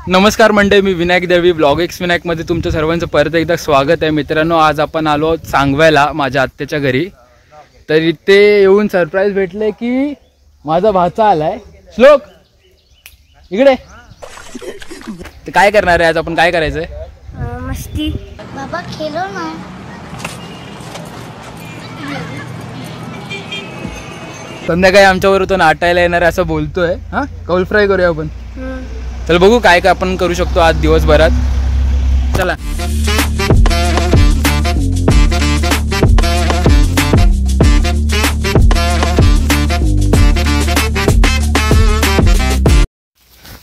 नमस्कार मंडळी, मी विनायक देवी ब्लॉग एक्स विनायकमध्ये तुमच्या सर्वांचं परत एकदा स्वागत आहे. मित्रांनो, आज आपण आलो सांगव्याला माझ्या आत्याच्या घरी. तर इथे येऊन सरप्राईज भेटले की माझा भाचा आलाय. श्लोक इकडे. तर काय करणार आहे आज आपण? काय करायचंय? मस्ती बाबा खेलो ना. संध्याकाळी आमच्यावर तो नाटायला येणार आहे असं बोलतोय. हा, कौल फ्राय करूया आपण. चल बघू काय काय आपण करू शकतो आज दिवसभरात. चला.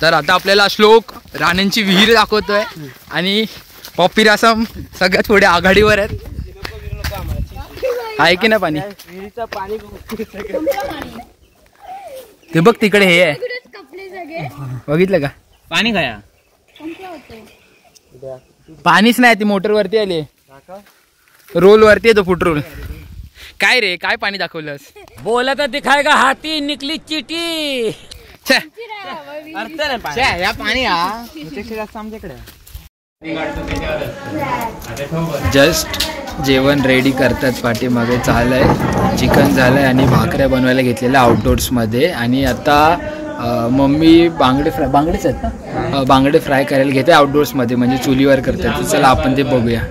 तर आता आपल्याला श्लोक राण्यांची विहीर दाखवतोय आणि पॉपी रासम सगळ्यात पुढे आघाडीवर आहेत. आहे की नाही पाणी? ते बघ तिकडे हे आहे, बघितलं का? पाणी खाया. पाणीच नाही, ती मोटर वरती आली, रोल वरती आहे तो फुट रोल. काय रे, काय पाणी दाखवलंस? बोला तर दिखाएगा हाथी निकली चिटी. या पाणी आमच्याकडे. जस्ट जेवण रेडी करतात पाठीमागे. झालंय, चिकन झालंय आणि भाकऱ्या बनवायला घेतलेल्या आउटडोर्समध्ये. आणि आता मम्मी बांगडे बांगडेच आहेत ना, बांगडे फ्राय करायला घेते आउटडोर्समध्ये, म्हणजे चुलीवर करतात. चला आपण ते बघूया.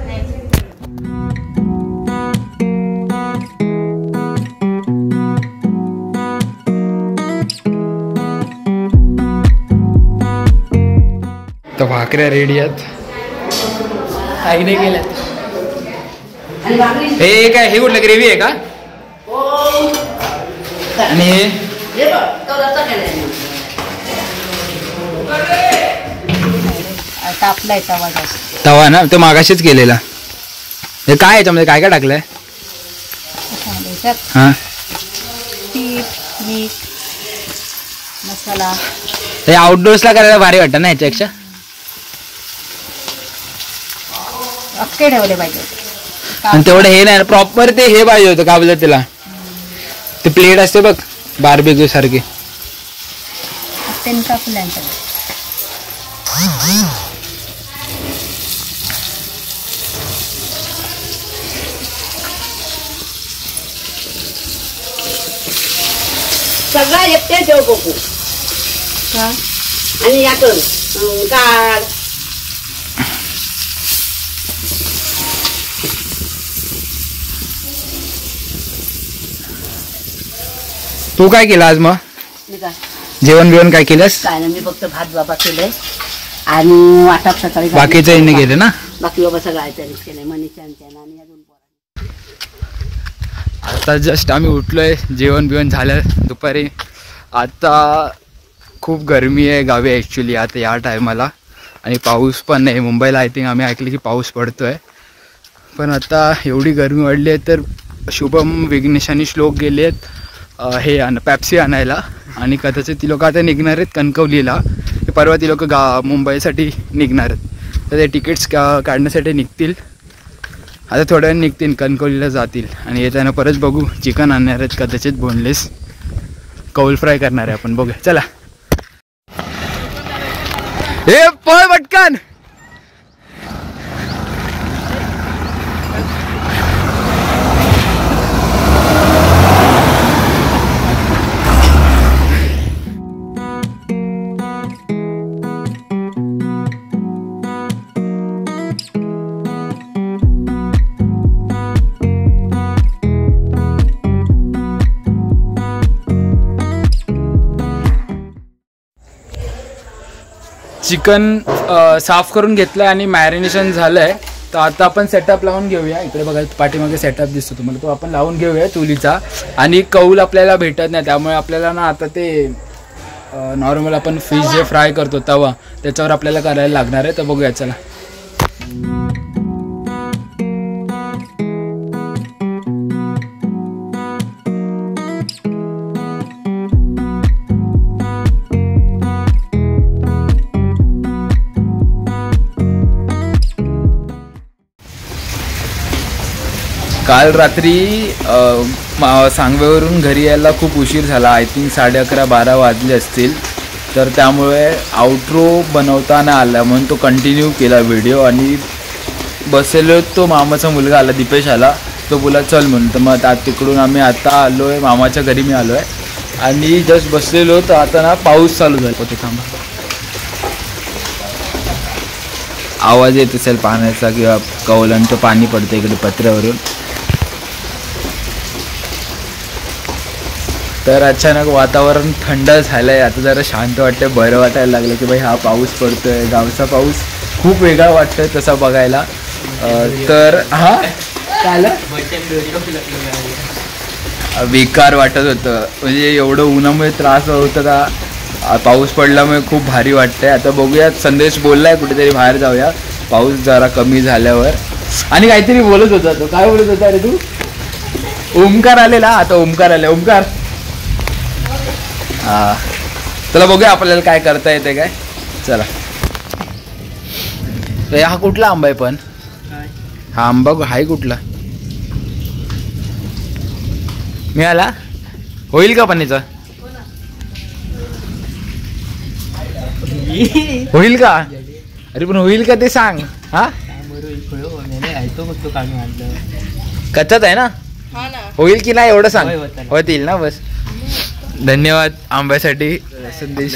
तर भाकऱ्या रेडी आहेत, आईने केल्यात. हे काय, हे कुठलं ग्रेव्ही आहे का? आणि तवा ना, तो मागाशीच केलेला. हे काय याच्यामध्ये काय काय टाकलंय? हा, मसाला. हे आउटडोर्सला करायला भारी वाटतं ना ह्याच्यापेक्षा. अख्खे ठेवले पाहिजे. आणि तेवढं हे नाही प्रॉपर, ते हे पाहिजे होतं का बोलत त्याला, ते प्लेट असते बघ बार्बेक्यू सारखी. सगळा एकटे ठेव बघू आणि यातून काढ. तू काय केलं आज? मग जेवण बिवण काय केलंस? काय नाही, मी फक्त भात बाबा केलंय आणि वाटप सकाळी बाकीचं यांनी केलं ना. बाकी बाबा सगळं आयत्यानेच केलंय, मनीषा आणि अजून. आता जस्ट आम्ही उठलोय, जेवण बिवण झालं दुपारी. आता खूप गरमी आहे गावी ॲक्च्युली आता या टायमाला, आणि पाऊस पण नाही. मुंबईला आय थिंक आम्ही ऐकलं की पाऊस पडतोय, पण आता एवढी गरमी वाढली आहे. तर शुभम, विघ्नेश आणि श्लोक गेले आहेत हे पॅप्सी आणायला, आणि कदाचित ती लोक आता निघणार आहेत कणकवलीला. परवा ती लोक मुंबईसाठी निघणार आहेत, तर ते तिकीट्स काढण्यासाठी निघतील. आता थोड्या वेळ निघतील, कणकवलीला जातील, आणि येताना परत बघू चिकन आणणार आहेत कदाचित, बोनलेस कौल फ्राय करणार आहे आपण. बघूया, चला. हे पळ पटकन. चिकन साफ करून घेतलं आहे आणि मॅरिनेशन झालं आहे. तर आता आपण सेटअप लावून घेऊया. इकडे बघा पाठीमागे सेटअप दिसतो तुम्हाला, तो आपण लावून घेऊया चुलीचा. आणि कौल आपल्याला भेटत नाही, त्यामुळे आपल्याला ना आता ते नॉर्मल आपण फिश जे फ्राय करतो तवा, त्याच्यावर आपल्याला करायला लागणार आहे. तर बघूया, चला. काल रात्री सांगव्यावरून घरी यायला खूप उशीर झाला. आय थिंक 11:30-12 वाजले असतील. तर त्यामुळे आउट्रो बनवताना आला म्हणून तो कंटिन्यू केला व्हिडिओ. आणि बसलेलो तो मामाचा मुलगा आला, दीपेश आला, तो बोला चल म्हणून. तर मग तिकडून आम्ही आता आलो आहे, मामाच्या घरी मी आलो आहे. आणि जस्ट बसलेलो तर आता ना पाऊस चालू झाला होते. थांबा, आवाज येत असेल पाण्याचा किंवा कौलांचं पाणी पडतं इकडे पत्र्यावरून. तर अचानक वातावरण थंड झालं आहे, आता जरा शांत वाटतं, बरं वाटायला लागलं की भाई हा पाऊस पडतोय. गावचा पाऊस खूप वेगळा वाटतोय तसा बघायला. तर हा झालं बेकार वाटत होतं, म्हणजे एवढं उन्हामुळे त्रास होत होता. पाऊस पडल्यामुळे खूप भारी वाटतंय. आता बघूया, संदेश बोललाय कुठेतरी बाहेर जाऊया पाऊस जरा कमी झाल्यावर. आणि काहीतरी बोलत होता तो, काय बोलत होता रे तू? ओमकार आलेला, आता ओमकार आले. ओमकार हा, चला बघूया आपल्याला काय करता येते काय. चला, हा कुठला आंबा आहे पण? हा आंबा आहे कुठला? मिळाला? होईल का पण याचा? होईल का? अरे पण होईल का ते सांग. हा कच्चाच आहे ना? होईल की नाही एवढं सांग. होतील ना? बस. धन्यवाद आंब्यासाठी संदेश.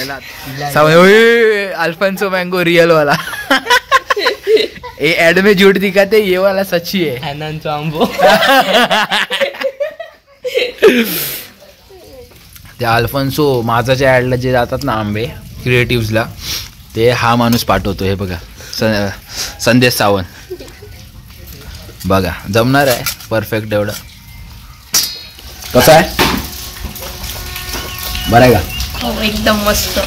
अल्फान्सो मँगो रियल वाला. एड में झूठ दिखाते, ये वाला सच्ची है. आंबो त्या अल्फान्सो माझाच्या ॲडला जे जातात ना आंबे क्रिएटिव्सला, ते हा माणूस पाठवतो. हे बघा, संदेश सावंत. बघा जमणार आहे परफेक्ट एवढं. कसं आहे? बरं आहे का? हो एकदम मस्त.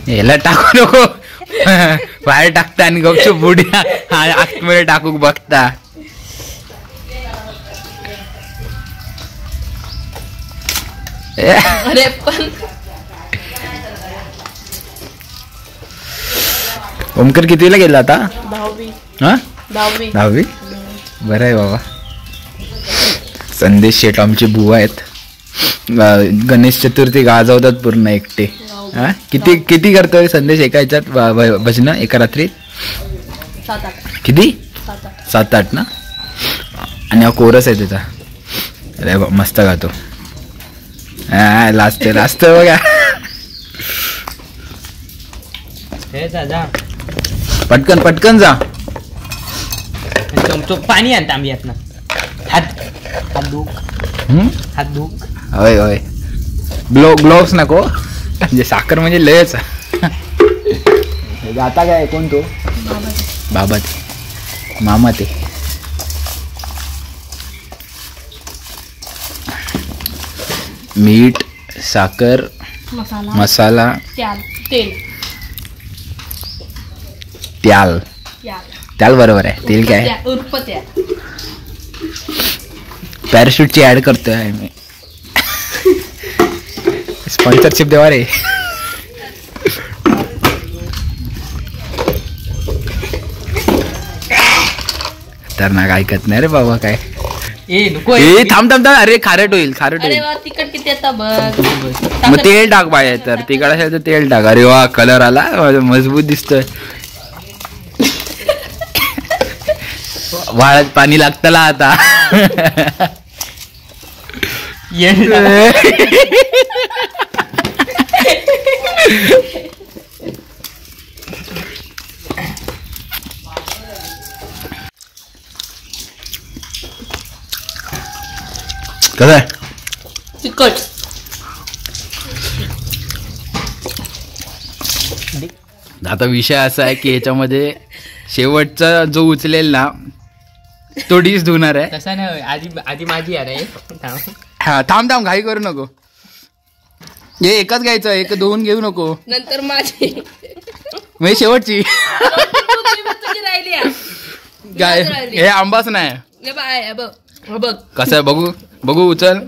याला टाकू नको, बाहेर टाकता आणि गपचूप बुड्या आतमध्ये टाकू बघता. अरे पण ओमकर कितवीला गेला आता? 10वी. हा 10वी. बरं आहे बाबा. संदेश शेठ आमचे बुवा आहेत, गणेश चतुर्थी गाजवतात पूर्ण एकटे. हा किती करतोय संदेश एका ह्याच्यात भजन एका रात्रीत? 7-8. किती? 7-8 ना? आणि हा कोरस आहे त्याचा. अरे मस्त गातो. हा लास्ट बघा. पटकन जा. पाणी आणता आम्ही यात ना. हात दुख. होय ग्लोव्स नको, म्हणजे साखर म्हणजे लयच. आता काय कोण तो? बाबा ते मामा ते. मीठ, साखर, मसाला, त्याल बरोबर आहे. तेल काय? पॅराशूटची ऍड करतोय मी. स्पॉन्सरशिप देवा रे. तर ना ऐकत नाही रे बाबा काय. थांब. अरे खारट होईल. तिखट किती येतं बघ. मग तेल टाक पाहिजे तर, तिखट असेल तर तेल टाक. अरे वा, कलर आला, मजबूत दिसतोय. वाळत पाणी लागतला आता. कसं आहे? तिखट. आता विषय असा आहे की याच्यामध्ये शेवटचा जो उचलेल ना तो डिश धुणार आहे. तसा नाही, आधी माझी आहे. हा थांब घाई करू नको. हे एकच घ्यायचं, एक दोन घेऊ नको. नंतर माझी म्हणजे शेवटची राहिली. काय हे आंबाच नाही. बघ कसं आहे बघू उचल.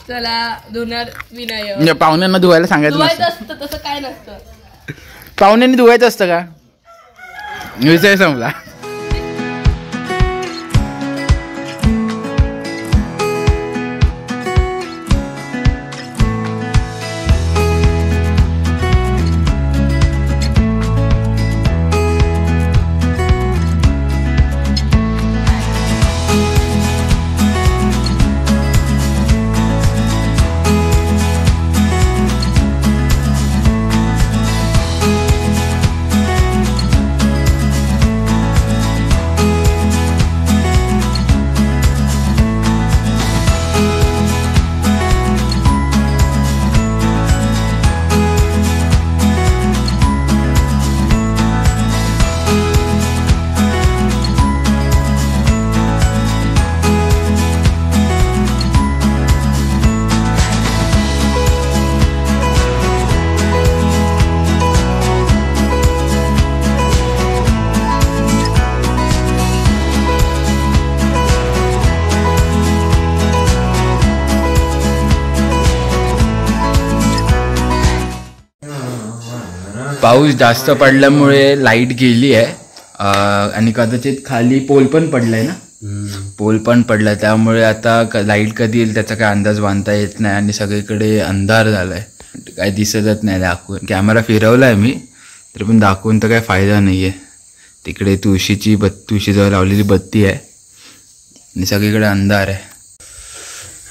चला धुणार विनाय. पाहुण्यांना धुवायला सांगायचं असतं, तसं काय नसतं. पाहुण्यांनी धुवायचं असतं का? विषय संपला. पाऊस जास्त पडल्यामुळे लाईट गेली आहे आणि कदाचित खाली पोल पण पडलाय ना. पोल पण पडलाय त्यामुळे आता लाईट कधी येईल त्याचा काय अंदाज बांधता येत नाही आणि सगळीकडे अंधार झालाय. काय दिसतच नाही दाखवून. कॅमेरा फिरवलाय मी तरी पण दाखवून तर काय फायदा नाहीये. तिकडे तुळशीजवळ लावलेली बत्ती आहे आणि सगळीकडे अंधार आहे.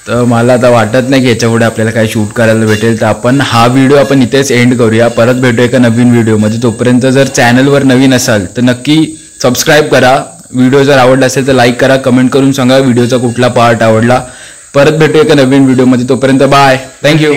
तर मला आता वाटत नाही की याच्यापुढे आपल्याला काय शूट करायला भेटेल. तर आपण हा व्हिडिओ आपण इथेच एंड करूया. परत भेटूया एका नवीन व्हिडिओमध्ये. तोपर्यंत जर चॅनलवर नवीन असाल तर नक्की सबस्क्राईब करा. व्हिडिओ जर आवडला असेल तर लाईक करा. कमेंट करून सांगा व्हिडिओचा कुठला पार्ट आवडला. परत भेटूया एका नवीन व्हिडिओमध्ये. तोपर्यंत बाय. थँक्यू.